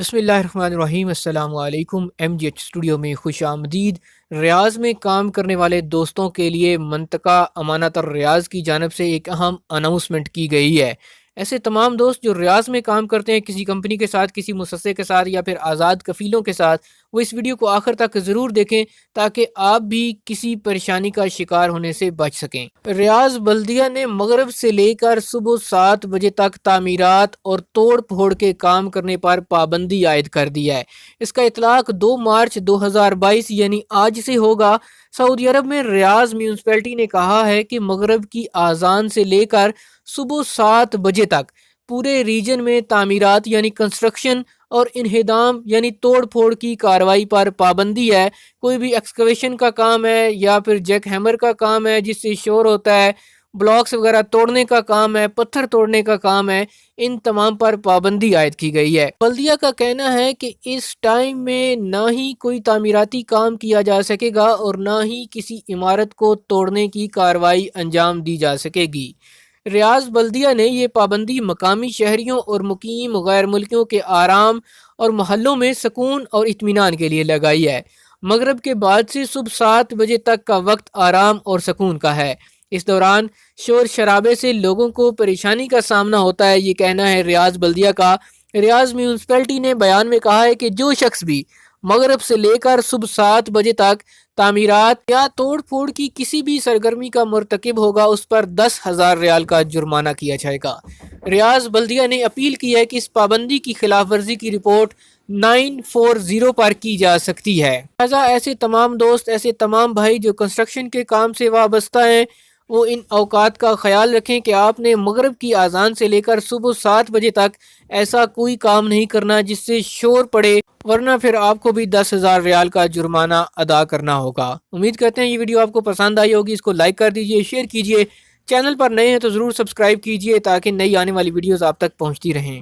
بسم اللہ الرحمن الرحیم۔ السلام علیکم۔ ایم جی ایچ اسٹوڈیو میں خوش آمدید۔ ریاض میں کام کرنے والے دوستوں کے لیے منطقہ امانت الریاض کی جانب سے ایک اہم اناؤنسمنٹ کی گئی ہے۔ ایسے تمام دوست جو ریاض میں کام کرتے ہیں، کسی کمپنی کے ساتھ، کسی مؤسسے کے ساتھ یا پھر آزاد کفیلوں کے ساتھ، وہ اس ویڈیو کو آخر تک ضرور دیکھیں تاکہ آپ بھی کسی پریشانی کا شکار ہونے سے بچ سکیں۔ ریاض بلدیہ نے مغرب سے لے کر صبح 7 بجے تک تعمیرات اور توڑ پھوڑ کے کام کرنے پر پابندی عائد کر دی ہے۔ اس کا اطلاق 2 مارچ 2022 یعنی آج سے ہوگا۔ سعودی عرب میں ریاض میونسپلٹی نے کہا ہے کہ مغرب کی اذان سے لے کر صبح 7 بجے تک پورے ریجن میں تعمیرات یعنی کنسٹرکشن اور انہدام یعنی توڑ پھوڑ کی کارروائی پر پابندی ہے۔ کوئی بھی ایکسکیویشن کا کام ہے یا پھر جیک ہیمر کا کام ہے جس سے شور ہوتا ہے، بلاکس وغیرہ توڑنے کا کام ہے، پتھر توڑنے کا کام ہے، ان تمام پر پابندی عائد کی گئی ہے۔ بلدیہ کا کہنا ہے کہ اس ٹائم میں نہ ہی کوئی تعمیراتی کام کیا جا سکے گا اور نہ ہی کسی عمارت کو توڑنے کی کارروائی انجام دی جا سکے گی۔ ریاض بلدیہ نے یہ پابندی مقامی شہریوں اور مقیم غیر ملکیوں کے آرام اور محلوں میں سکون اور اطمینان کے لیے لگائی ہے۔ مغرب کے بعد سے صبح 7 بجے تک کا وقت آرام اور سکون کا ہے۔ اس دوران شور شرابے سے لوگوں کو پریشانی کا سامنا ہوتا ہے، یہ کہنا ہے ریاض بلدیہ کا۔ ریاض میونسپلٹی نے بیان میں کہا ہے کہ جو شخص بھی مغرب سے لے کر صبح 7 بجے تک تعمیرات یا توڑ پھوڑ کی کسی بھی سرگرمی کا مرتکب ہوگا اس پر 10,000 ریال کا جرمانہ کیا جائے گا۔ ریاض بلدیہ نے اپیل کی ہے کہ اس پابندی کی خلاف ورزی کی رپورٹ 940 پر کی جا سکتی ہے۔ لہٰذا ایسے تمام دوست، ایسے تمام بھائی جو کنسٹرکشن کے کام سے وابستہ ہیں، وہ ان اوقات کا خیال رکھیں کہ آپ نے مغرب کی اذان سے لے کر صبح 7 بجے تک ایسا کوئی کام نہیں کرنا جس سے شور پڑے، ورنہ پھر آپ کو بھی 10,000 ریال کا جرمانہ ادا کرنا ہوگا۔ امید کرتے ہیں یہ ویڈیو آپ کو پسند آئی ہوگی۔ اس کو لائک کر دیجئے، شیئر کیجئے۔ چینل پر نئے ہیں تو ضرور سبسکرائب کیجئے تاکہ نئی آنے والی ویڈیوز آپ تک پہنچتی رہیں۔